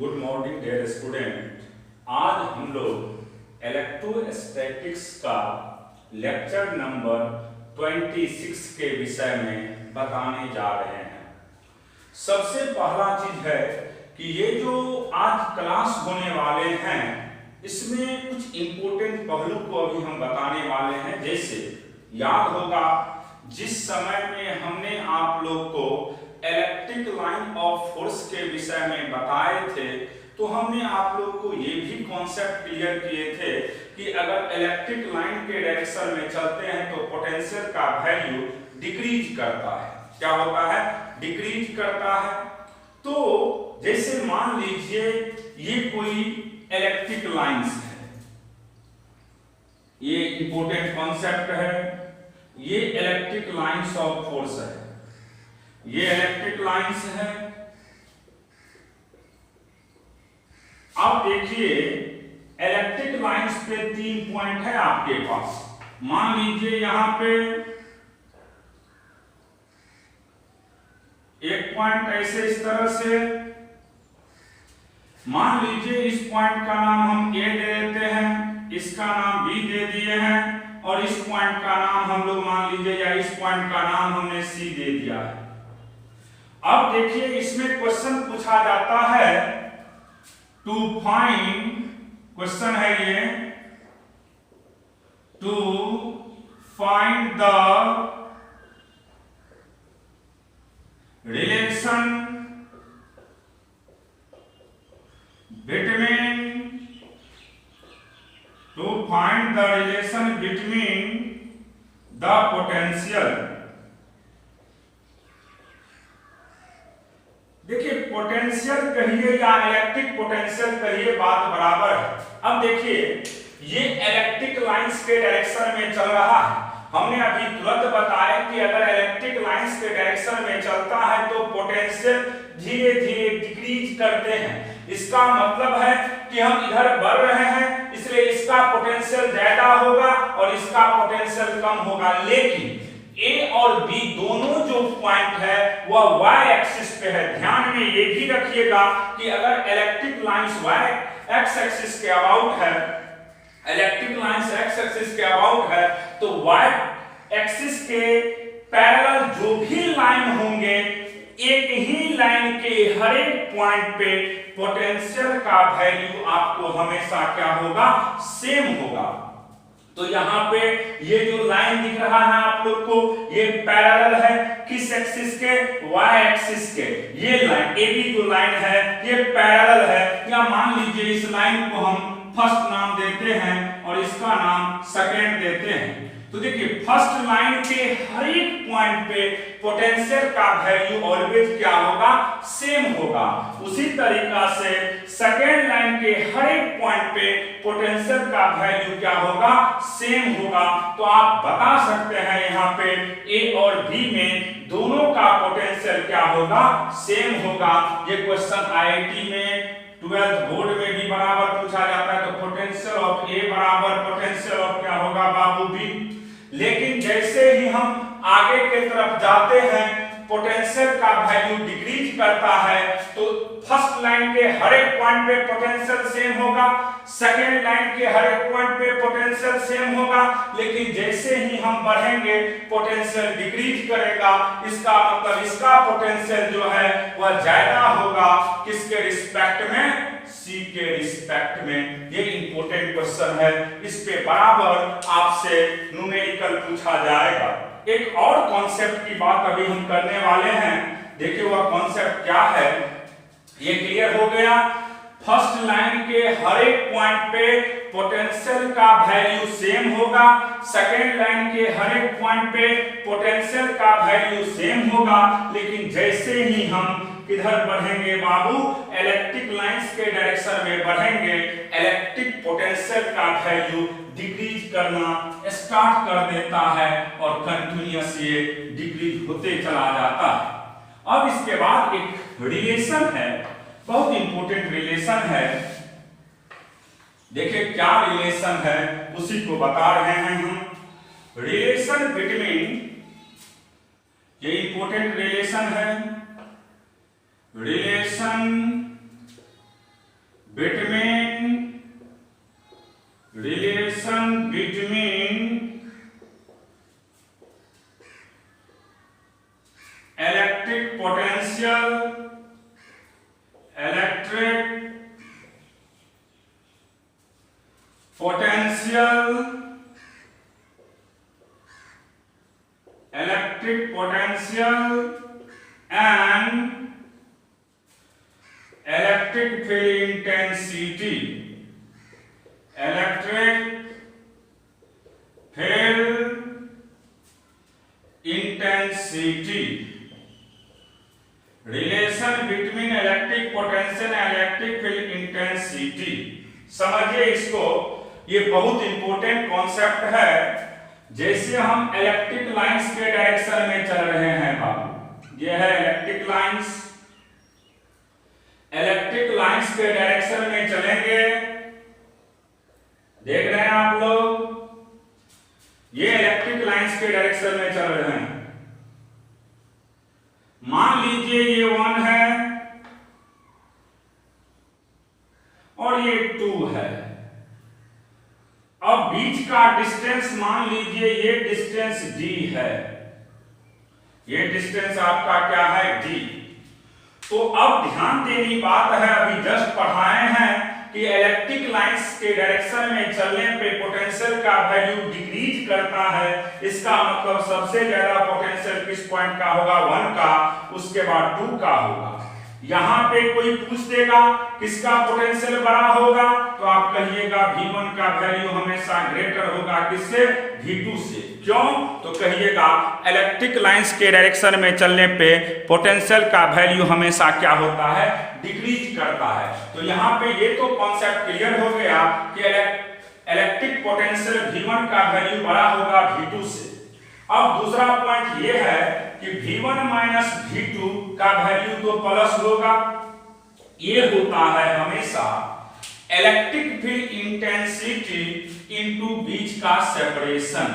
Good morning dear student. आज हम लोग इलेक्ट्रोस्टैटिक्स का लेक्चर नंबर 26 के विषय में बताने जा रहे हैं। सबसे पहला चीज है कि ये जो आज क्लास होने वाले हैं इसमें कुछ इंपॉर्टेंट पहलू को अभी हम बताने वाले हैं। जैसे याद होगा जिस समय में हमने आप लोग को इलेक्ट्रिक लाइन ऑफ फोर्स के विषय में बताए थे तो हमने आप लोग को ये भी कॉन्सेप्ट क्लियर किए थे कि अगर इलेक्ट्रिक लाइन के डायरेक्शन में चलते हैं तो पोटेंशियल का वैल्यू डिक्रीज करता है। क्या होता है? डिक्रीज करता है। तो जैसे मान लीजिए ये कोई इलेक्ट्रिक लाइंस है, ये इंपॉर्टेंट कॉन्सेप्ट है। ये इलेक्ट्रिक लाइंस ऑफ फोर्स है, ये इलेक्ट्रिक लाइंस है। अब देखिए इलेक्ट्रिक लाइंस पे 3 पॉइंट है आपके पास। मान लीजिए यहां पे एक पॉइंट ऐसे इस तरह से, मान लीजिए इस पॉइंट का नाम हम ए दे देते हैं, इसका नाम बी दे दिए हैं और इस पॉइंट का नाम हम लोग मान लीजिए या इस पॉइंट का नाम हमने सी दे दिया है। अब देखिए इसमें क्वेश्चन पूछा जाता है टू फाइंड, क्वेश्चन है ये, to find the relation between, to find the relation between the potential। देखिए पोटेंशियल कहिए या इलेक्ट्रिक पोटेंशियल कहिए, बात बराबर है। अब देखिए ये इलेक्ट्रिक लाइंस के डायरेक्शन में चल रहा है। हमने अभी तुरंत बताया कि अगर इलेक्ट्रिक लाइंस के डायरेक्शन में चलता है तो पोटेंशियल धीरे धीरे डिक्रीज करते हैं। इसका मतलब है कि हम इधर बढ़ रहे हैं इसलिए इसका पोटेंशियल ज्यादा होगा और इसका पोटेंशियल कम होगा। लेकिन ए और बी दोनों जो पॉइंट है वह वाई एक्सिस पे है। ध्यान में ये भी रखिएगा कि अगर electric lines Y X axis के अबाउट है, इलेक्ट्रिक लाइंस एक्स एक्सिस के अबाउट है तो वाई एक्सिस के पैरेलल जो भी लाइन होंगे एक ही लाइन के हर एक पॉइंट पे पोटेंशियल का वैल्यू आपको हमेशा क्या होगा? सेम होगा। तो यहाँ पे ये जो लाइन दिख रहा है आप लोग को, ये पैरेलल है किस एक्सिस के? वाई एक्सिस के। ये लाइन AB जो लाइन है ये पैरेलल है, या मान लीजिए इस लाइन को हम फर्स्ट नाम देते हैं और इसका नाम सेकेंड देते हैं। तो देखिए फर्स्ट लाइन के हर एक पॉइंट पे पोटेंशियल का वैल्यू ऑलवेज क्या होगा? सेम होगा। उसी तरीका से सेकेंड लाइन के हर एक पॉइंट पे पोटेंशियल का वैल्यू क्या होगा? सेम होगा। तो आप बता सकते हैं यहाँ पे ए और बी में दोनों का पोटेंशियल क्या होगा? सेम होगा। ये क्वेश्चन IIT में 12th बोर्ड में भी बराबर पूछा जाता है। तो पोटेंशियल ऑफ ए बराबर पोटेंशियल ऑफ क्या होगा बाबू? बी। लेकिन जैसे ही हम आगे के तरफ जाते हैं पोटेंशियल का वैल्यू डिक्रीज करता है तो फर्स्ट लाइन के हर एक पॉइंट पे पोटेंशियल सेम होगा, सेकेंड लाइन के हर एक पॉइंट पे पोटेंशियल सेम होगा। लेकिन जैसे ही हम बढ़ेंगे पोटेंशियल डिक्रीज करेगा। इसका मतलब इसका पोटेंशियल जो है वह ज्यादा होगा किसके रिस्पेक्ट में? सी के रिस्पेक्ट में। ये इंपॉर्टेंट क्वेश्चन है, इस पे बराबर आपसे न्यूमेरिकल पूछा जाएगा। एक और कॉन्सेप्ट की बात अभी हम करने वाले हैं। देखिए वह कॉन्सेप्ट क्या है, ये क्लियर हो गया। फर्स्ट लाइन के हर एक पॉइंट पे पोटेंशियल का वैल्यू सेम होगा, सेकेंड लाइन के हर एक पॉइंट पे पोटेंशियल का वैल्यू सेम होगा। लेकिन जैसे ही हम किधर बढ़ेंगे बाबू? इलेक्ट्रिक लाइंस के डायरेक्शन में बढ़ेंगे, इलेक्ट्रिक पोटेंशियल का वैल्यू डिक्रीज करना स्टार्ट कर देता है और कंटिन्यूअस ये डिक्रीज होते चला जाता है। अब इसके बाद एक रिलेशन है, बहुत इंपॉर्टेंट रिलेशन है। देखिए क्या रिलेशन है उसी को बता रहे हैं हम। रिलेशन बिटवीन, ये इंपॉर्टेंट रिलेशन है, relation between electric potential and electric field intensity. Electric field intensity. Relation between electric potential and electric field intensity. समझिए इसको, ये बहुत इंपॉर्टेंट कॉन्सेप्ट है। जैसे हम इलेक्ट्रिक लाइंस के डायरेक्शन में चल रहे हैं बाबू, ये है इलेक्ट्रिक लाइंस। इलेक्ट्रिक लाइंस के डायरेक्शन में चलेंगे, देख रहे हैं आप लोग, ये इलेक्ट्रिक लाइंस के डायरेक्शन में चल रहे हैं। मान लीजिए ये 1 है और ये 2 है। अब बीच का डिस्टेंस मान लीजिए ये डिस्टेंस d है, ये डिस्टेंस आपका क्या है d। तो अब ध्यान देने बात है, अभी जस्ट पढ़ाए हैं कि इलेक्ट्रिक लाइंस के डायरेक्शन में चलने पे पोटेंशियल का वैल्यू डिक्रीज करता है। इसका मतलब सबसे ज्यादा पोटेंशियल किस पॉइंट का होगा, 1 का, उसके बाद 2 का होगा। यहाँ पे कोई पूछ देगा किसका पोटेंशियल बड़ा होगा, तो आप कहिएगा V1 का वैल्यू हमेशा ग्रेटर होगा किससे, V2 से। क्यों, तो कहिएगा इलेक्ट्रिक लाइंस के डायरेक्शन में चलने पे पोटेंशियल का वैल्यू हमेशा क्या होता है, डिक्रीज करता है। तो यहाँ पे ये तो कॉन्सेप्ट क्लियर हो गया कि इलेक्ट्रिक पोटेंशियल V1 का वैल्यू बड़ा होगा V2 से। अब दूसरा पॉइंट ये है कि V1 माइनस V2 का वैल्यू तो प्लस होगा। ये होता है हमेशा इलेक्ट्रिक फील्ड इंटेंसिटी इनटू बीच का सेपरेशन।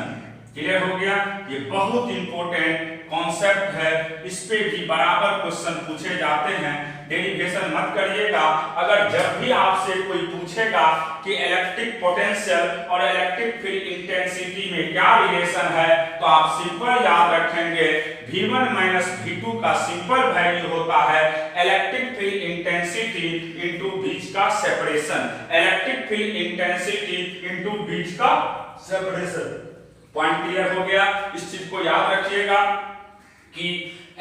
क्लियर हो गया, ये बहुत इंपॉर्टेंट कॉन्सेप्ट है, इस पे भी बराबर क्वेश्चन पूछे जाते हैं। डेरिवेशन मत करिएगा, अगर जब भी आपसे कोई पूछेगा कि इलेक्ट्रिक पोटेंशियल और इलेक्ट्रिक फील्ड इंटेंसिटी में क्या रिलेशन है, तो आप सिंपल याद रखेंगे V1 माइनस V2 का सिंपल वैल्यू होता है इलेक्ट्रिक फील्ड इंटेंसिटी इनटू बीच का separation. Electric field intensity into बीच का सेपरेशन। पॉइंट क्लियर हो गया, इस चीज को याद रखिएगा कि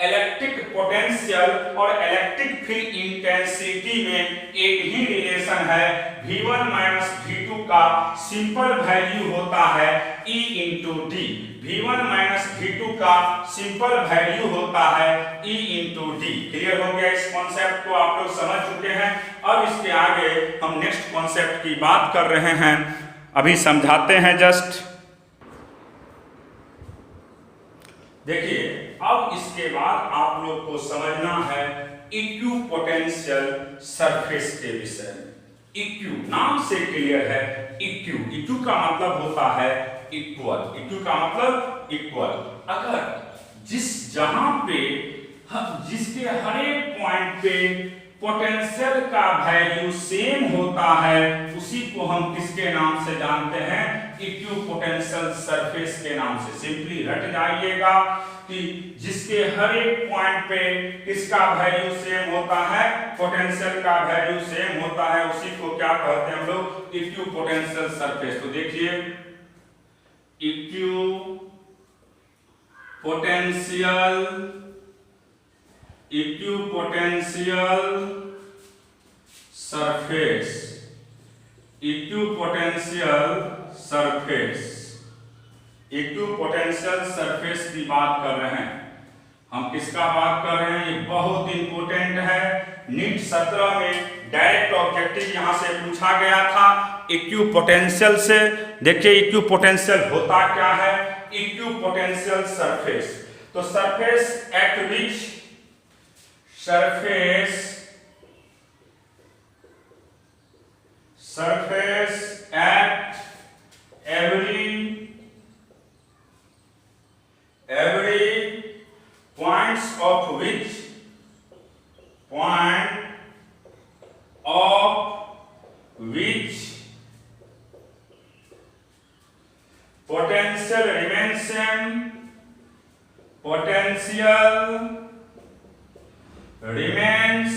इलेक्ट्रिक पोटेंशियल और इलेक्ट्रिक फील्ड इंटेंसिटी में एक ही रिलेशन है। V1 माइनस V2 का सिंपल वैल्यू होता है E into D. V1 minus V2 का सिंपल वैल्यू होता है E इंटू डी। क्लियर हो गया, इस कॉन्सेप्ट को आप लोग समझ चुके हैं। अब इसके आगे हम नेक्स्ट कॉन्सेप्ट की बात कर रहे हैं, अभी समझाते हैं जस्ट। देखिए, अब इसके बाद आप लोग को समझना है इक्विपोटेंशियल सरफेस के विषय में। इक्यू नाम से क्लियर है, इक्यू, इक्यू का मतलब होता है इक्वल। इक्यू का मतलब इक्वल। अगर जहां पे जिसके हर एक पॉइंट पे पोटेंशियल का वैल्यू सेम होता है, उसी को हम किसके नाम से जानते हैं, इक्विपोटेंशियल सरफेस के नाम से। सिंपली रट जाइएगा कि जिसके हर एक पॉइंट पे किसका वैल्यू सेम होता है, पोटेंशियल का वैल्यू सेम होता है, उसी को क्या कहते हैं हम लोग, इक्विपोटेंशियल सरफेस। तो देखिए, equipotential surface, equipotential surface, equipotential surface की बात कर रहे हैं हम। किसका बात कर रहे हैं, ये बहुत इंपॉर्टेंट है। नीट 17 में डायरेक्ट ऑब्जेक्टिव यहां से पूछा गया था इक्विपोटेंशियल से। देखिए इक्विपोटेंशियल होता क्या है, इक्विपोटेंशियल सरफेस। तो surface at which, surface at every points of which which potential remains same, potential remains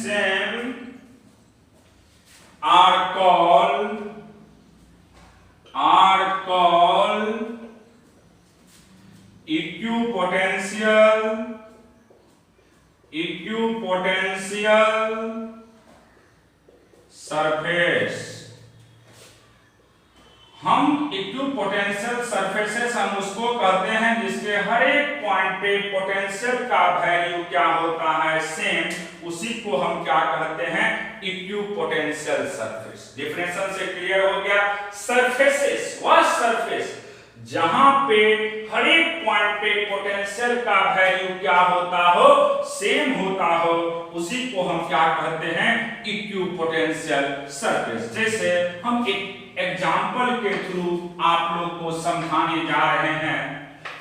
same are called equipotential surface. हम इक्विपोटेंशियल सरफेसेस हम उसको कहते हैं जिसके हर एक पॉइंट पे पोटेंशियल का वैल्यू क्या होता है, सेम, उसी को हम क्या कहते हैं, इक्विपोटेंशियल सरफेस। डिफिनेशन से क्लियर हो गया। सरफेसेस वह सरफेस जहां पे हर एक पॉइंट पे पोटेंशियल का वैल्यू क्या होता हो, सेम होता हो, उसी को हम क्या कहते हैं, इक्विपोटेंशियल सरफेस। जैसे हम एक एग्जाम्पल के थ्रू आप लोग को समझाने जा रहे हैं,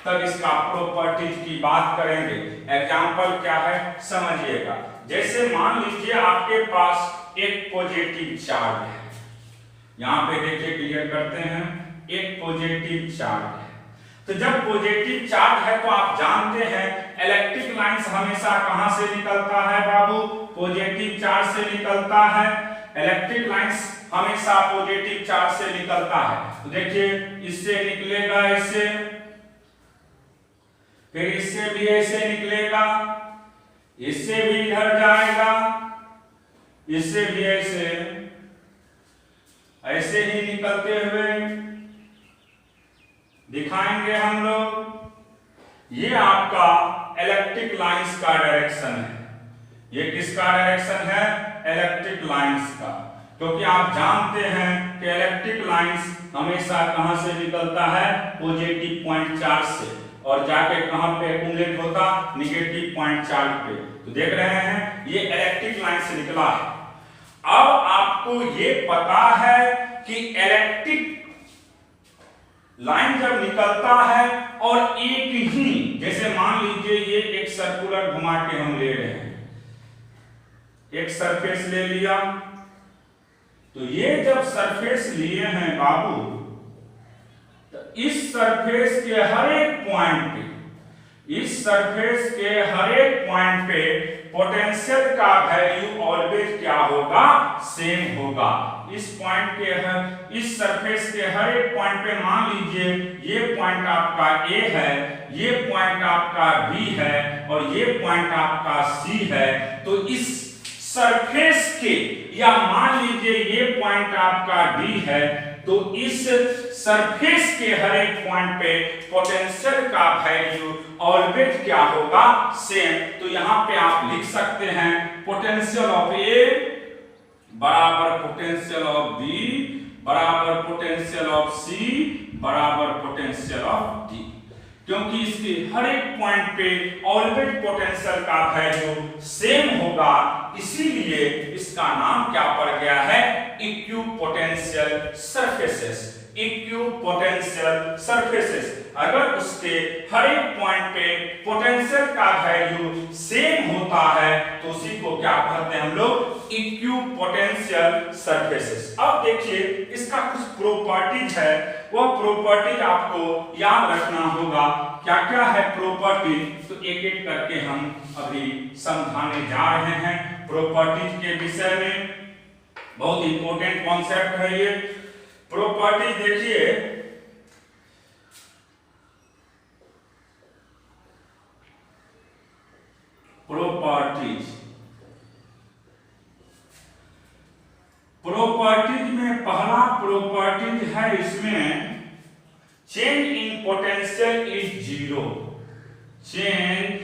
तब इसका प्रॉपर्टीज की बात करेंगे। एग्जाम्पल क्या है समझिएगा। जैसे मान लीजिए आपके पास एक पॉजिटिव चार्ज है, यहां पे देखिए क्लियर करते हैं, एक पॉजिटिव चार्ज है। तो जब पॉजिटिव चार्ज है तो आप जानते हैं इलेक्ट्रिक लाइंस हमेशा कहां से निकलता है बाबू, पॉजिटिव चार्ज से निकलता है। इलेक्ट्रिक लाइंस हमेशा पॉजिटिव चार्ज से निकलता है। तो देखिए इससे निकलेगा ऐसे, फिर इससे भी ऐसे निकलेगा, इससे भी इधर जाएगा, इससे भी ऐसे ही निकलते हुए दिखाएंगे हम लोग। ये आपका इलेक्ट्रिक लाइंस का डायरेक्शन है। ये किसका डायरेक्शन है, इलेक्ट्रिक लाइंस का। क्योंकि आप जानते हैं कि इलेक्ट्रिक लाइंस हमेशा कहां से निकलता है, पॉजिटिव पॉइंट चार्ज से, और जाके कहां पे एक्यूमुलेट होता, नेगेटिव पॉइंट चार्ज पे। तो देख रहे हैं ये इलेक्ट्रिक लाइन से निकला है। अब आपको ये पता है कि इलेक्ट्रिक लाइन जब निकलता है और एक ही, जैसे मान लीजिए ये एक सर्कुलर घुमा के हम ले रहे हैं, एक सरफेस ले लिया, तो ये जब सरफेस लिए हैं बाबू, तो इस सरफेस के हर एक पॉइंट पे, इस सरफेस के हर एक पॉइंट पे पोटेंशियल का वैल्यू ऑलवेज क्या होगा, सेम होगा। इस पॉइंट के इस सरफेस के हर एक पॉइंट पे मान लीजिए ये पॉइंट आपका ए है, ये पॉइंट आपका बी है और ये पॉइंट आपका सी है। तो इस सरफेस के, या मान लीजिए ये पॉइंट आपका डी है, तो इस सरफेस के हर एक पॉइंट पे पोटेंशियल का वैल्यू ऑलवेज क्या होगा, सेम। तो यहां पे आप लिख सकते हैं पोटेंशियल ऑफ ए बराबर पोटेंशियल ऑफ बी बराबर पोटेंशियल ऑफ सी बराबर पोटेंशियल ऑफ डी, क्योंकि इसके हर एक पॉइंट पे ऑलवेज पोटेंशियल का वैल्यू सेम होगा, इसीलिए इसका नाम क्या पड़ गया है, इक्विपोटेंशियल सरफेसेस। इक्विपोटेंशियल सरफेसेस, अगर उसके हर एक पॉइंट पे पोटेंशियल का वैल्यू सेम होता है तो उसी को क्या कहते हैं हम लोग, इक्विपोटेंशियल सरफेसेस। अब देखिए इसका कुछ प्रॉपर्टीज है, वह प्रॉपर्टीज आपको याद रखना होगा। क्या क्या है प्रॉपर्टी, तो एक एक करके हम अभी समझाने जा रहे हैं। प्रॉपर्टीज के विषय में बहुत इंपॉर्टेंट कॉन्सेप्ट है ये प्रॉपर्टी। देखिए प्रॉपर्टीज में पहला प्रॉपर्टीज है इसमें, change in potential is zero. Change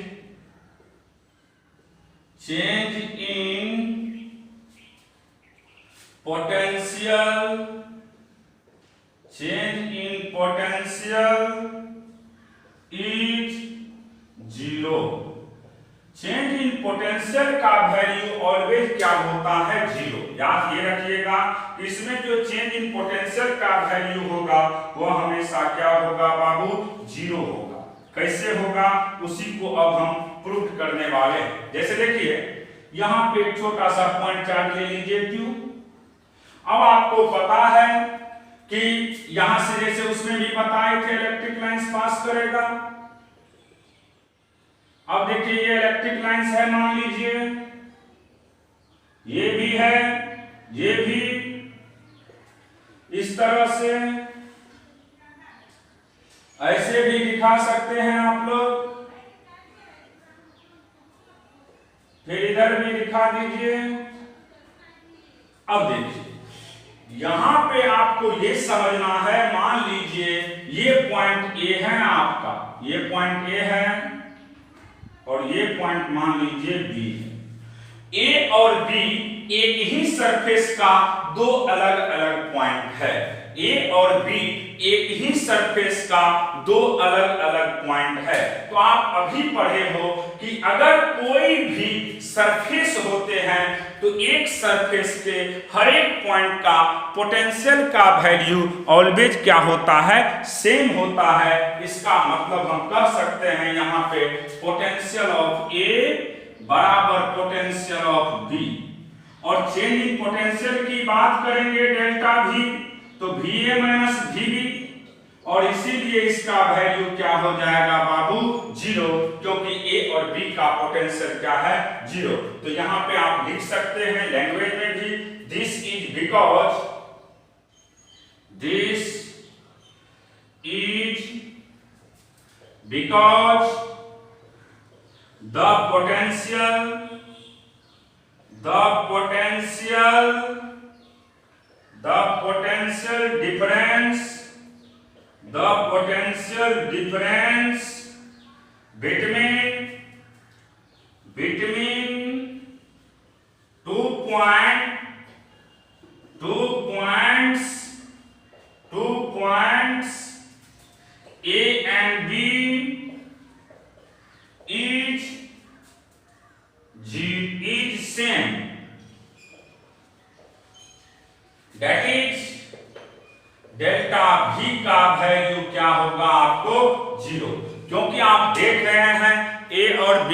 in potential is zero. Change in potential का वैल्यू ऑलवेज क्या होता है, जीरो। याद ये रखिएगा, इसमें जो चेंज इन पोटेंशियल का वैल्यू होगा वो हमेशा क्या होगा बाबू, जीरो होगा। कैसे होगा उसी को अब हम प्रूव करने वाले हैं। जैसे देखिए यहाँ पे एक छोटा सा पॉइंट चार्ज ले लीजिए Q। अब आपको पता है कि यहां से जैसे उसमें भी बताए थे इलेक्ट्रिक लाइंस पास करेगा। अब देखिए ये इलेक्ट्रिक लाइंस है, मान लीजिए ये भी है, ये भी इस तरह से ऐसे भी दिखा सकते हैं आप लोग, फिर इधर भी दिखा दीजिए। अब देखिए यहां पे आपको ये समझना है, मान लीजिए ये पॉइंट ए है आपका, ये पॉइंट ए है और ये पॉइंट मान लीजिए बी है। ए और बी एक ही सरफेस का दो अलग अलग पॉइंट है। ए और बी एक ही सरफेस का दो अलग अलग पॉइंट है। तो आप अभी पढ़े हो कि अगर कोई भी सरफेस होते हैं तो एक सरफेस के हर एक पॉइंट का पोटेंशियल का वैल्यू ऑलवेज क्या होता है, सेम होता है। इसका मतलब हम कह सकते हैं यहाँ पे पोटेंशियल ऑफ ए बराबर पोटेंशियल ऑफ बी। और चेंज इन पोटेंशियल की बात करेंगे डेल्टा भी, तो VA माइनस VB, और इसीलिए इसका वैल्यू क्या हो जाएगा बाबू, जीरो, क्योंकि A और B का पोटेंशियल क्या है, जीरो। तो यहां पे आप लिख सकते हैं लैंग्वेज में भी, this is because the potential difference between 2 points A and B is same, that is delta V का वैल्यू क्या होगा आपको, जीरो। क्योंकि आप देख रहे हैं A और B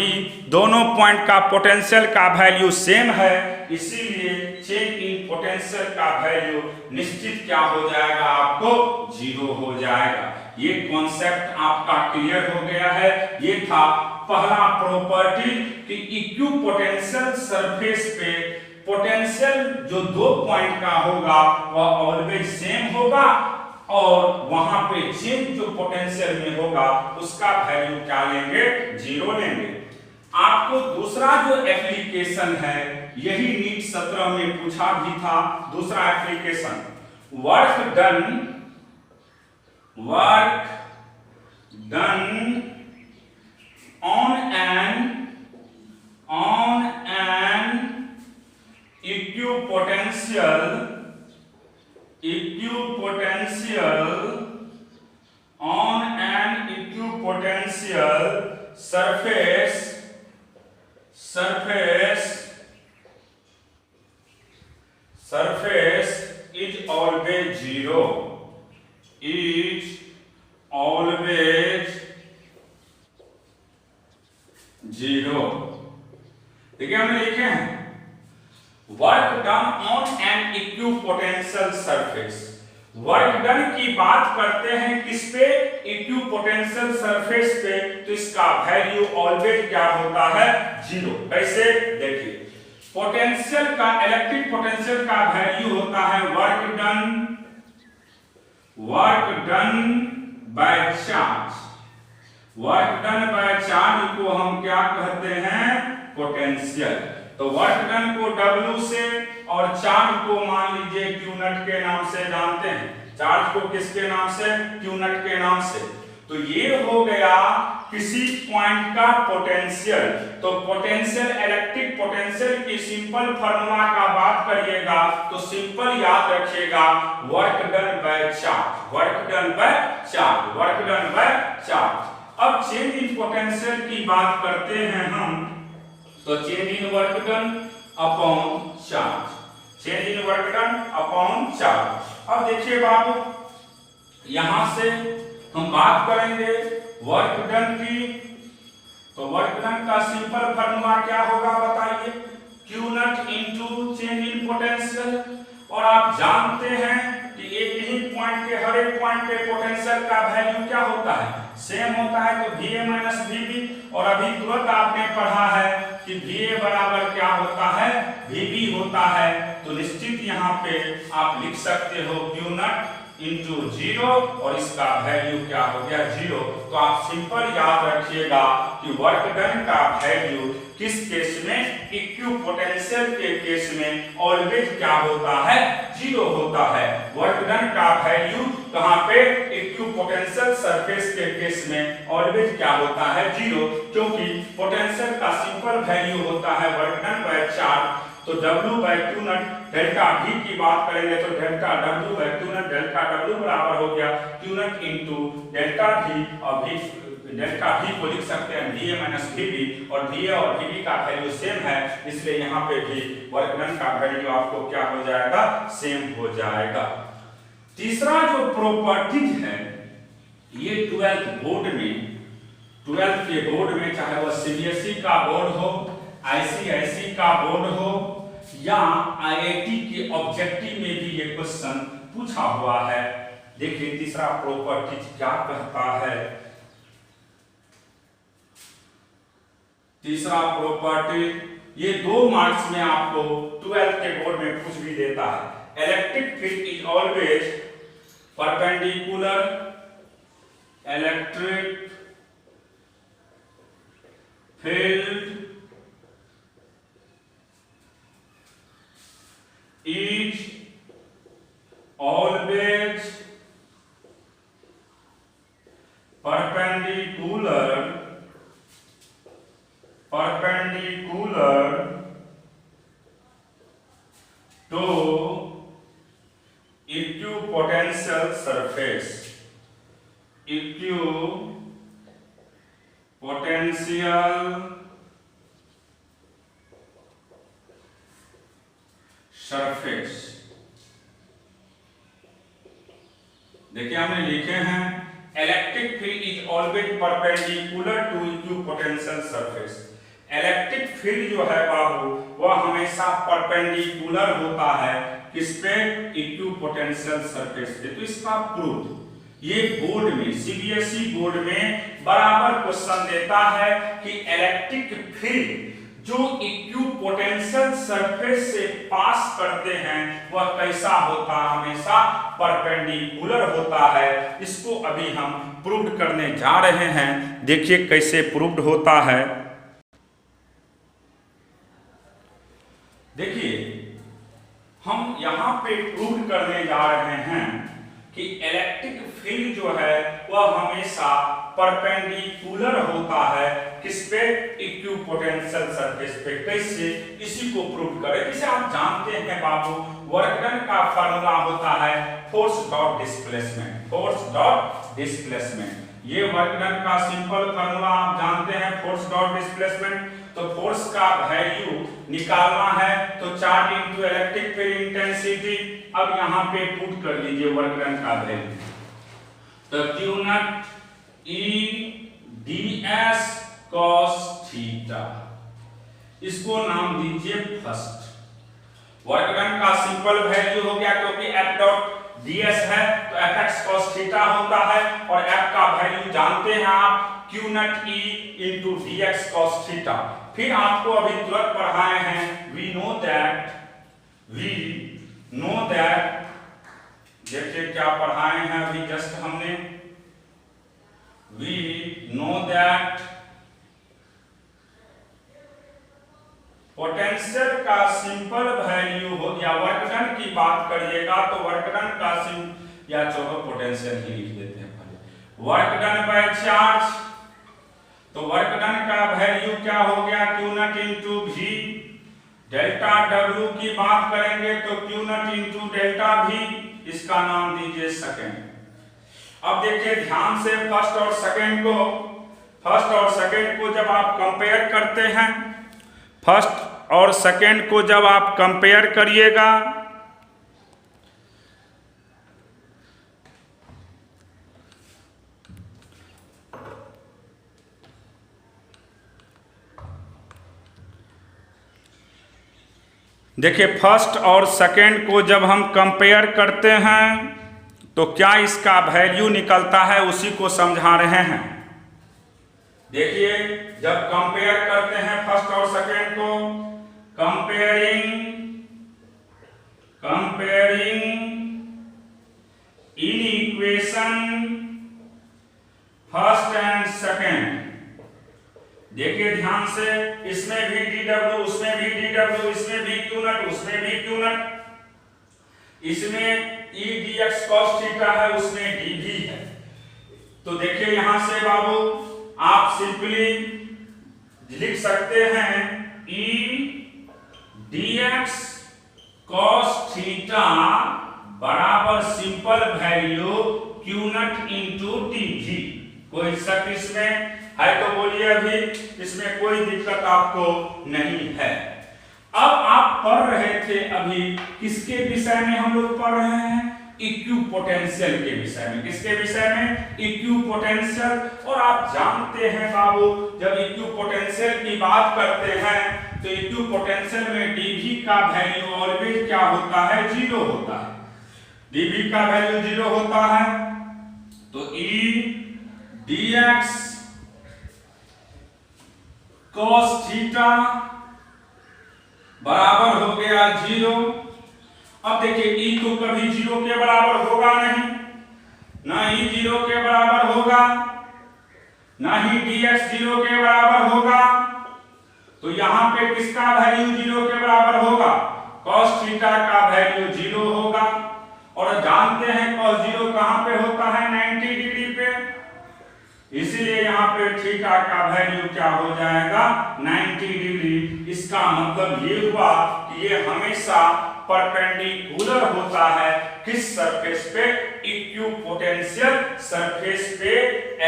दोनों पॉइंट का पोटेंशियल का वैल्यू सेम है, इसीलिए चेंज इन पोटेंशियल का वैल्यू निश्चित क्या हो जाएगा, आपको जीरो हो जाएगा। ये कॉन्सेप्ट आपका क्लियर हो गया है। ये था पहला प्रॉपर्टी कि इक्विपोटेंशियल सरफेस पे पोटेंशियल जो दो पॉइंट का होगा वह ऑलवेज सेम होगा, और वहां पे चेंज जो पोटेंशियल में होगा उसका वैल्यू क्या लेंगे, जीरो लेंगे। आपको दूसरा जो एप्लीकेशन है यही नीट 17 में पूछा भी था। दूसरा application, work done on an equipotential on an equipotential surface is always zero, देखिए हमने लिखे हैं work done on an equipotential surface. Work done की बात करते हैं किस पे, इक्विपोटेंशियल सरफेस पे, तो इसका वैल्यू ऑलवेज क्या होता है, जीरो। कैसे, देखिए पोटेंशियल का, इलेक्ट्रिक पोटेंशियल का वैल्यू होता है work done by charge. Work done by charge को हम क्या कहते हैं, पोटेंशियल। तो वर्क डन को W से और चार्ज को मान लीजिए Q नट के नाम से जानते हैं। चार्ज को किसके नाम से, Q नट के नाम से। तो ये हो गया किसी पॉइंट का पोटेंशियल। तो पोटेंशियल, इलेक्ट्रिक पोटेंशियल की सिंपल फार्मूला का बात करिएगा तो सिंपल याद रखिएगा, work done by charge, work done by charge, work done by charge. अब चेंज इन पोटेंशियल की बात करते हैं हम, तो change in work done upon charge, change in work done upon charge. अब देखिए बाबू, यहां से हम बात करेंगे वर्क डन की, तो वर्क डन का सिंपल फार्मूला क्या होगा बताइए, Q not into change in potential. और आप जानते हैं कि एक ही पॉइंट के हर एक पॉइंट पे पोटेंशियल का वैल्यू क्या होता है, सेम होता है, तो VA माइनस VB। और अभी तुरंत आपने पढ़ा है कि VA बराबर क्या होता है, VB होता है। तो निश्चित यहाँ पे आप लिख सकते हो Q नॉट इंटू 0 और इसका वैल्यू क्या हो गया 0। तो आप सिंपल याद रखिएगा कि वर्क डन का वैल्यू किस केस में, इक्विपोटेंशियल के केस में ऑलवेज क्या होता है, 0 होता है। वर्क डन का वैल्यू कहां पे, इक्विपोटेंशियल सरफेस के केस में ऑलवेज क्या होता है 0, क्योंकि पोटेंशियल का सिंपल वैल्यू होता है वर्क डन बाय चार्ज। तो W by Q naught delta V की बात करेंगे तो delta W by Q naught delta W बराबर हो गया Q naught into delta V, और V डेल्टा V को लिख सकते हैं VA माइनस VB, और VA और VB का वैल्यू सेम है, इसलिए यहाँ पे भी वर्क डन का वैल्यू आपको क्या हो जाएगा, सेम हो जाएगा। तीसरा जो प्रॉपर्टीज है, ये 12th बोर्ड में, 12th के बोर्ड में, चाहे वो CBSE का बोर्ड हो, ICIC का बोर्ड हो या IIT के ऑब्जेक्टिव में भी ये क्वेश्चन पूछा हुआ है। देखिए तीसरा प्रॉपर्टीज क्या कहता है, तीसरा प्रॉपर्टी ये 2 मार्क्स में आपको 12th के बोर्ड में पूछ भी देता है। Electric field is always perpendicular, electric field is always perpendicular to equipotential surface, equipotential surface. देखिए हमने लिखे हैं electric field is always perpendicular to equipotential surface. Electric field जो है बाबू वह हमेशा परपेंडिकुलर होता है किस पे, इक्विपोटेंशियल सरफेस पे। तो इसका प्रूफ ये बोर्ड में, CBSE बोर्ड में बराबर क्वेश्चन देता है कि इलेक्ट्रिक फील्ड जो इक्विपोटेंशियल सरफेस से पास करते हैं वह कैसा होता है, हमेशा परपेंडिकुलर होता है। इसको अभी हम प्रूव करने जा रहे हैं, देखिए कैसे प्रूव्ड होता है। देखिए हम यहाँ पे प्रूव करने जा रहे हैं कि इलेक्ट्रिक फील्ड जो है वह हमेशा परपेंडिकुलर होता है किस पे, इक्विपोटेंशियल सरफेस पे। कैसे, इसी को प्रूव करें। जैसे आप जानते हैं बाबू वर्क डन का फार्मूला होता है force dot displacement, force dot displacement. ये वर्क डन का सिंपल फार्मूला आप जानते हैं, फोर्स डॉट डिस्प्लेसमेंट। तो फोर्स का वैल्यू निकालना है तो charge into electric field intensity. अब यहाँ पे पुट कर लीजिए वर्क डन का वैल्यू, तो Q not E ds cos theta, इसको नाम दीजिए फर्स्ट। वर्क डन का सिंपल वैल्यू हो गया, क्योंकि F डॉट ds है तो Fx cos थीटा होता है, और F का वैल्यू जानते हैं आप Q not E into dx cos theta. फिर आपको अभी तुरंत पढ़ाए हैं we know that, देखिए क्या पढ़ाए हैं अभी जस्ट हमने, we know that पोटेंशियल का सिंपल वैल्यू हो, या वर्क डन की बात करिएगा तो वर्क डन का या चलो पोटेंशियल ही लिख देते हैं पहले, वर्क डन बाय चार्ज। तो वर्क डन का वैल्यू क्या हो गया, Q naught into V। Delta W की बात करेंगे तो Q naught into delta V, इसका नाम दीजिए सेकेंड। अब देखिए ध्यान से फर्स्ट और सेकेंड को जब आप कंपेयर करते हैं फर्स्ट और सेकेंड को जब आप कंपेयर करिएगा, देखिए फर्स्ट और सेकेंड को जब हम कंपेयर करते हैं तो क्या इसका वैल्यू निकलता है, उसी को समझा रहे हैं। देखिए जब कंपेयर करते हैं फर्स्ट और सेकेंड को, comparing in equation first and second, देखिए ध्यान से, इसमें भी dw, उसमें भी dw, इसमें भी q नट, उसमें भी q नट, इसमें e dx cos थीटा है, उसमें dv है। तो देखिए यहां से बाबू आप सिंपली लिख सकते हैं e dx cos थीटा बराबर simple value q naught into dv। कोई शक इसमें है तो बोलिए, अभी इसमें कोई दिक्कत आपको नहीं है। अब आप पढ़ रहे थे अभी किसके विषय में हम लोग पढ़ रहे हैं, इक्विपोटेंशियल के विषय में। किसके विषय में, इक्विपोटेंशियल। और आप जानते हैं बाबू जब इक्विपोटेंशियल की बात करते हैं तो इक्विपोटेंशियल में dv का वैल्यू ऑलवेज क्या होता है, 0 होता है। dv का वैल्यू 0 होता है, तो e dx cos थीटा बराबर हो गया 0। अब देखिए e तो कभी 0 के बराबर होगा नहीं, ना e 0 के बराबर होगा, ना ही dx 0 के बराबर होगा। तो यहां पे किसका वैल्यू 0 के बराबर होगा, cos थीटा का वैल्यू 0 होगा। और जानते हैं cos 0 कहां पे होता है, 90 डिग्री पे, इसीलिए यहाँ पे थीटा का वैल्यू क्या हो जाएगा, 90 डिग्री। इसका मतलब ये हुआ कि ये हमेशा परपेंडिकुलर होता है किस सरफेस पे, इक्विपोटेंशियल सरफेस पे।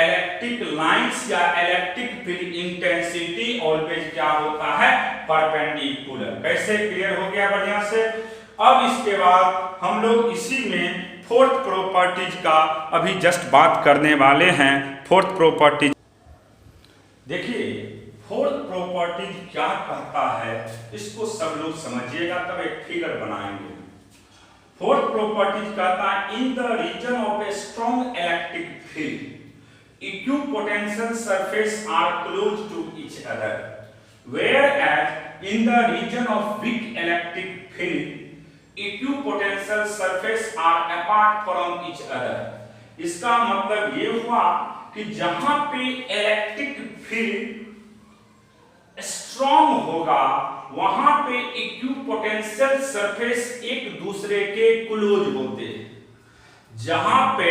इलेक्ट्रिक लाइंस या इलेक्ट्रिक फील्ड इंटेंसिटी ऑलवेज क्या होता है, परपेंडिकुलर। कैसे, क्लियर हो गया बढ़िया से। अब इसके बाद हम लोग इसी में फोर्थ प्रॉपर्टीज का अभी जस्ट बात करने वाले हैं। फोर्थ प्रॉपर्टीज, देखिए फोर्थ प्रॉपर्टीज क्या कहता है, इसको सब लोग समझिएगा तब एक फिगर बनाएंगे। फोर्थ प्रॉपर्टीज कहता है in the region of a strong electric field equipotential surface are close to each other, whereas in the region of weak electric field equipotential surface are apart from each other. इसका मतलब ये हुआ कि जहां पे electric field strong होगा वहां पे इक्विपोटेंशियल सरफेस एक दूसरे के क्लोज होते हैं। जहां पे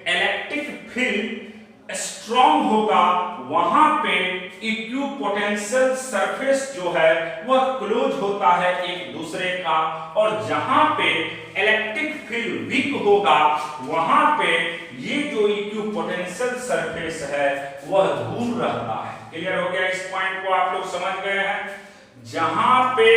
इलेक्ट्रिक फील्ड स्ट्रॉन्ग होगा वहां पे इक्विपोटेंशियल सरफेस जो है वह क्लोज होता है एक दूसरे का, और जहां पे इलेक्ट्रिक फील्ड वीक होगा वहां पे ये जो इक्विपोटेंशियल सरफेस है वह दूर रहता है। क्लियर हो गया, इस पॉइंट को आप लोग समझ गए हैं। जहां पे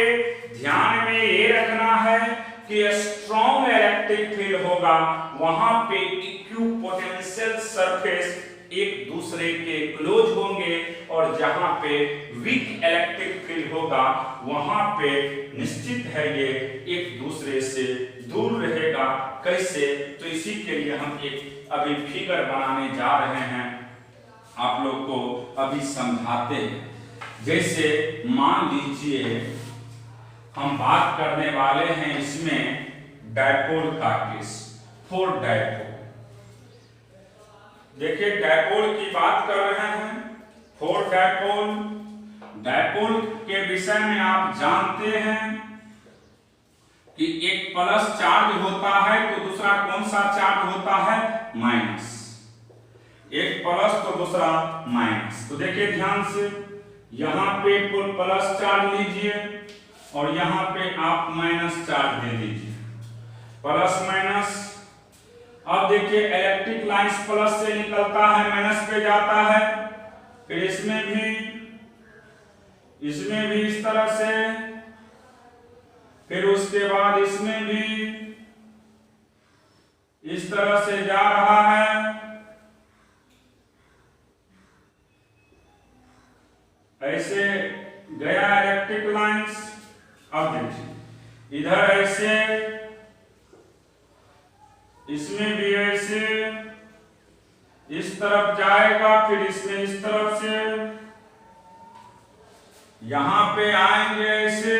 ध्यान में ये रखना है कि स्ट्रॉन्ग इलेक्ट्रिक फील्ड होगा वहां पे इक्विपोटेंशियल सरफेस एक दूसरे के क्लोज होंगे, और जहां पे वीक इलेक्ट्रिक फील्ड होगा वहां पे निश्चित है ये एक दूसरे से दूर रहेगा। कैसे, तो इसी के लिए हम एक अभी फिगर बनाने जा रहे हैं, आप लोग को अभी समझाते हैं। जैसे मान लीजिए हम बात करने वाले हैं इसमें डायपोल का केस, 4 डायपोल। देखिए डायपोल की बात कर रहे हैं, 4 डायपोल। डायपोल के विषय में आप जानते हैं कि एक प्लस चार्ज होता है तो दूसरा कौन सा चार्ज होता है, माइनस। एक प्लस तो दूसरा माइनस। तो देखिए ध्यान से, यहां पे प्लस चार्ज लीजिए और यहां पे आप माइनस चार्ज दे दीजिए, प्लस माइनस। अब देखिए इलेक्ट्रिक लाइंस प्लस से निकलता है माइनस पे जाता है, फिर इसमें भी इसमें भी इस तरह से, फिर उसके बाद इसमें भी इस तरह से जा रहा है। ऐसे गया इलेक्ट्रिक लाइंस। अब देखिए इधर ऐसे, इसमें भी ऐसे, इस तरफ जाएगा, फिर इसमें इस तरफ से, यहां पे आएंगे ऐसे,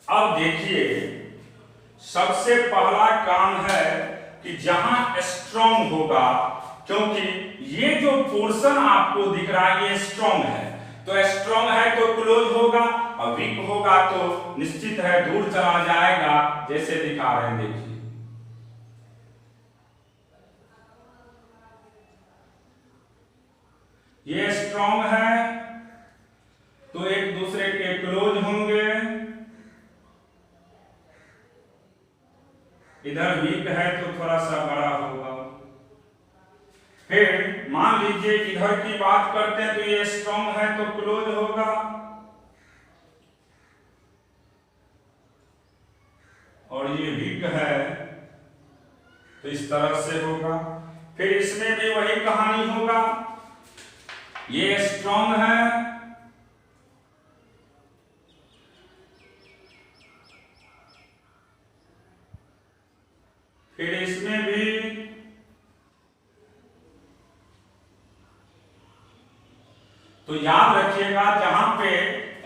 अब देखिए सबसे पहला काम है कि जहां स्ट्रॉन्ग होगा, क्योंकि ये जो पोर्शन आपको दिख रहा है ये स्ट्रॉन्ग है, तो स्ट्रॉन्ग है तो क्लोज होगा, और वीक होगा तो निश्चित है दूर चला जाएगा, जैसे दिखा रहे हैं। देखिए ये स्ट्रॉन्ग है तो एक दूसरे के क्लोज होंगे, इधर वीक है तो थोड़ा सा बड़ा होगा। फिर मान लीजिए इधर की बात करते हैं तो ये स्ट्रॉन्ग है तो क्लोज होगा, और ये वीक है तो इस तरह से होगा। फिर इसमें भी वही कहानी होगा, ये स्ट्रॉन्ग है फिर इसमें भी, तो याद रखिएगा जहां पे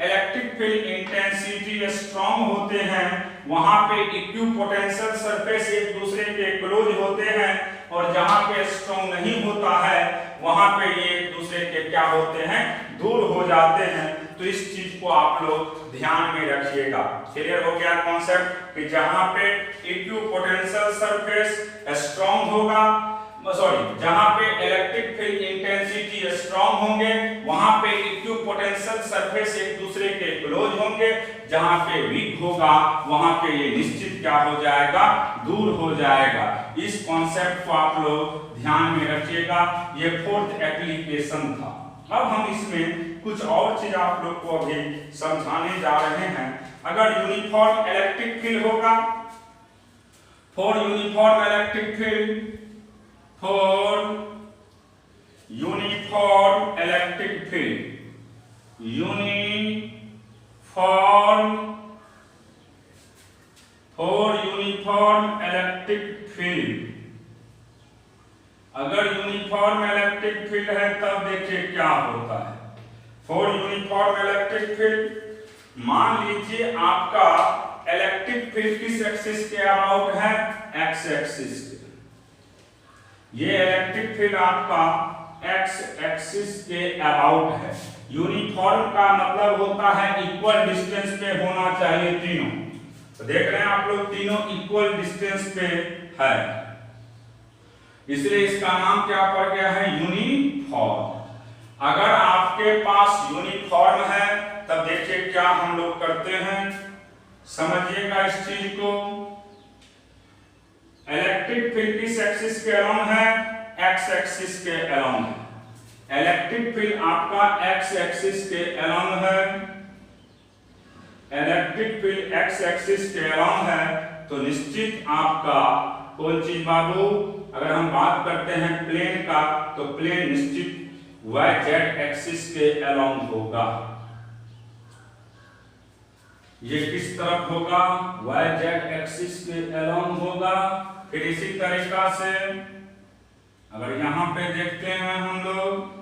इलेक्ट्रिक फील्ड इंटेंसिटी स्ट्रॉन्ग होते हैं वहां पे इक्विपोटेंशियल सरफेस एक दूसरे के क्लोज होते हैं, और जहां पे स्ट्रॉन्ग नहीं होता है वहां पे ये एक दूसरे के क्या होते हैं, दूर हो जाते हैं। तो इस चीज को आप लोग ध्यान में रखिएगा। क्लियर हो गया कॉन्सेप्ट कि जहां पे इक्विपोटेंशियल सरफेस स्ट्रॉन्ग होगा, जहां पे इलेक्ट्रिक फील्ड इंटेंसिटी स्ट्रॉन्ग होंगे वहां पे इक्विपोटेंशियल सरफेस एक दूसरे के क्लोज होंगे, जहां पे वीक होगा वहां पे ये निश्चित क्या हो जाएगा, दूर हो जाएगा। इस कॉन्सेप्ट को आप लोग ध्यान में रखिएगा। ये फोर्थ एप्लीकेशन था। अब हम इसमें कुछ और चीज आप लोग को अभी समझाने जा रहे हैं। अगर यूनिफॉर्म इलेक्ट्रिक फील्ड होगा, for uniform electric field, for uniform electric field, for uniform electric field, अगर यूनिफॉर्म इलेक्ट्रिक फील्ड है तब देखिए क्या होता है। फॉर यूनिफॉर्म इलेक्ट्रिक फील्ड, मान लीजिए आपका इलेक्ट्रिक फील्ड किस एक्सिस के अबाउट है, एक्स एक्सिस के। ये इलेक्ट्रिक फील्ड आपका एक्स एक्सिस के अबाउट है। यूनिफॉर्म का मतलब होता है इक्वल डिस्टेंस पे होना चाहिए तीनों, तो देख रहे हैं आप लोग तीनों इक्वल डिस्टेंस पे है, इसलिए इसका नाम क्या पड़ गया है, यूनिफॉर्म। अगर आपके पास यूनिफॉर्म है तब देखिए क्या हम लोग करते हैं, समझिएगा इस चीज को। इलेक्ट्रिक फील्ड किस एक्सिस के अलोंग है, एक्स एक्सिस के अलोंग है। इलेक्ट्रिक फील्ड आपका एक्स एक्सिस के अलोंग है, इलेक्ट्रिक फील्ड एक्स एक्सिस के अलोंग है, तो निश्चित आपका कौन चीज बाबू, अगर हम बात करते हैं प्लेन का तो प्लेन निश्चित वाई जेड एक्सिस के अलोंग होगा। ये किस तरफ होगा, वाई जेड एक्सिस के अलोंग होगा। फिर इसी तरीका से अगर यहां पे देखते हैं हम लोग,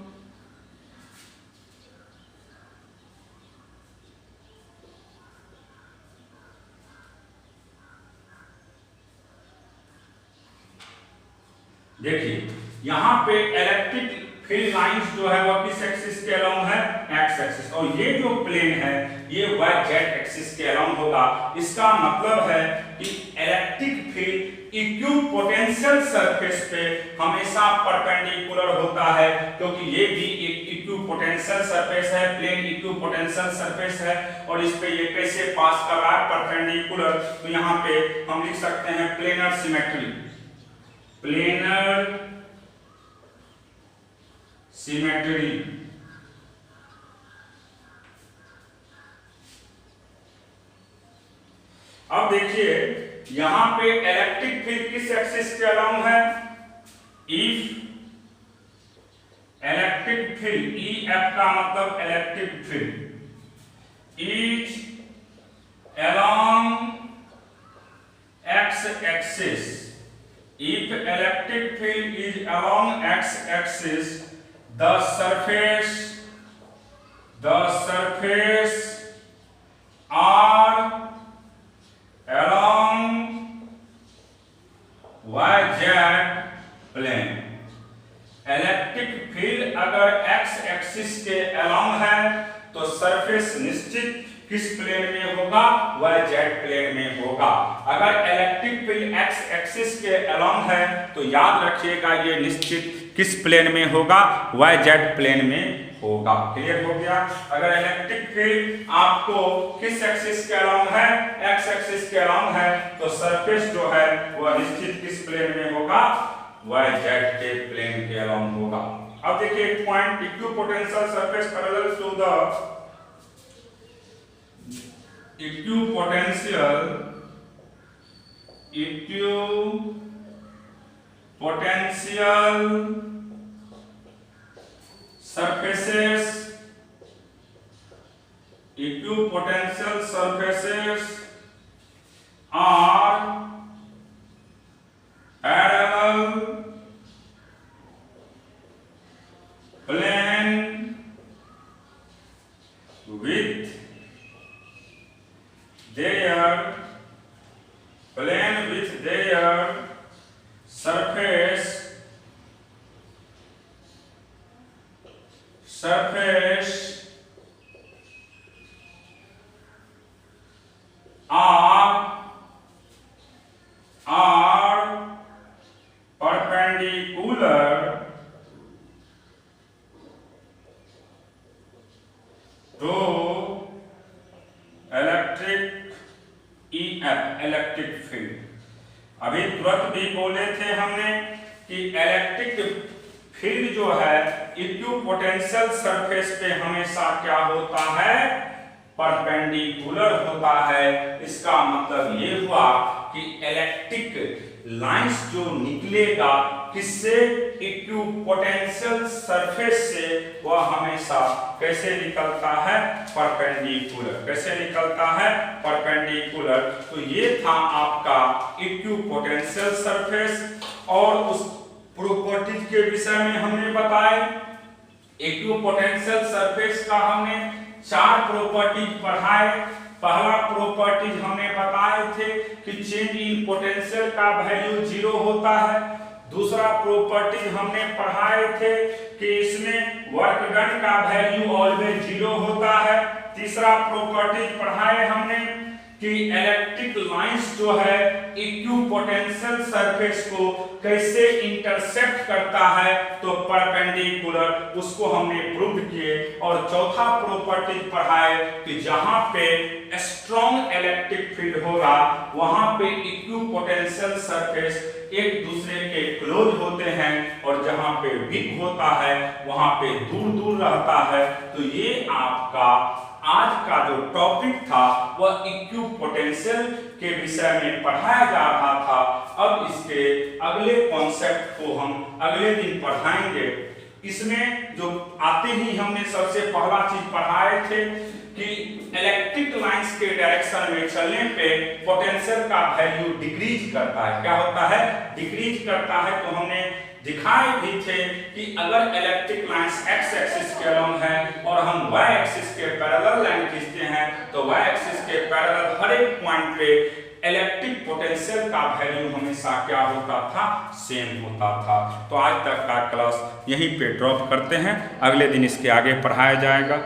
देखिए यहां पे इलेक्ट्रिक फील्ड लाइंस जो है वह किस एक्सिस के अलोंग है, एक्स एक्सिस, और ये जो प्लेन है ये वाई जेड एक्सिस के अलोंग होगा। इसका मतलब है कि इलेक्ट्रिक फील्ड इक्विपोटेंशियल सरफेस पे हमेशा परपेंडिकुलर होता है, क्योंकि ये भी एक इक्विपोटेंशियल सरफेस है, प्लेन इक्विपोटेंशियल सरफेस है, और इस पे ये कैसे पास कर रहा है, परपेंडिकुलर। तो यहाँ पे हम लिख सकते हैं प्लेनर सिमेट्री, प्लेनर सिमेट्री। अब देखिए यहां पे इलेक्ट्रिक फील्ड किस एक्सिस के अलोंग है? If electric field, E F का मतलब electric field is along x axis, if electric field is along x axis, the surface are along yz plane। Electric field अगर x एक्सिस के along है तो surface निश्चित किस plane में होगा? yz प्लेन में होगा। अगर इलेक्ट्रिक फील्ड x एक्सिस के अलोंग है तो याद रखिएगा ये निश्चित किस प्लेन में होगा? yz प्लेन में होगा। क्लियर हो गया? अगर इलेक्ट्रिक फील्ड आपको किस एक्सिस के अलोंग है? x एक्सिस के अलोंग है तो सरफेस जो है वह निश्चित किस प्लेन में होगा? yz के प्लेन के अलोंग होगा। अब देखिए एक point, equipotential surface parallel to the equipotential surfaces are parallel plane with their surface are perpendicular to electric field. अभी तुरंत भी बोले थे हमने कि इलेक्ट्रिक फील्ड जो है इक्विपोटेंशियल सरफेस पे हमेशा क्या होता है? परपेंडिकुलर होता है। इसका मतलब ये हुआ कि इलेक्ट्रिक लाइंस जो निकलेगा किससे? इक्विपोटेंशियल सरफेस से, वह हमेशा कैसे निकलता है? परपेंडिकुलर। कैसे निकलता है? परपेंडिकुलर। तो ये था आपका इक्विपोटेंशियल सरफेस। और उस प्रॉपर्टीज के विषय में हमने बताए। इक्विपोटेंशियल सरफेस का हमने 4 प्रॉपर्टीज पढ़ाए। पहला प्रॉपर्टीज हमने बताए थे कि चेंज इन पोटेंशियल का वैल्यू 0 होता है। दूसरा प्रॉपर्टीज हमने पढ़ाए थे कि इसमें वर्क डन का वैल्यू ऑलवेज 0 होता है। तीसरा प्रॉपर्टीज पढ़ाए हमने कि इलेक्ट्रिक लाइंस जो है इक्विपोटेंशियल सरफेस को कैसे इंटरसेक्ट करता है? तो परपेंडिकुलर, उसको हमने प्रूव किए। और चौथा प्रॉपर्टी पढ़ाए कि जहां पे स्ट्रॉन्ग इलेक्ट्रिक फील्ड होगा वहां पे इक्विपोटेंशियल सरफेस एक दूसरे के क्लोज होते हैं, और जहां पे वीक होता है वहां पे दूर दूर रहता है। तो ये आपका आज का जो टॉपिक था वह इक्विपोटेंशियल के विषय में पढ़ाया जा रहा था। अब इसके अगले कॉन्सेप्ट को हम अगले दिन पढ़ाएंगे। इसमें जो आते ही हमने सबसे पहला चीज पढ़ाए थे कि इलेक्ट्रिक लाइंस के डायरेक्शन में चलने पे पोटेंशियल का वैल्यू डिक्रीज करता है। क्या होता है? डिक्रीज करता है। तो हमने दिखाए भी थे कि अगर इलेक्ट्रिक लाइंस x एक्सिस के अलोंग है और हम y एक्सिस के पैरेलल लाइन खींचते हैं तो y एक्सिस के पैरेलल हर एक पॉइंट पे इलेक्ट्रिक पोटेंशियल का वैल्यू हमेशा क्या होता था? सेम होता था। तो आज तक का क्लास यहीं पे ड्रॉप करते हैं, अगले दिन इसके आगे पढ़ाया जाएगा।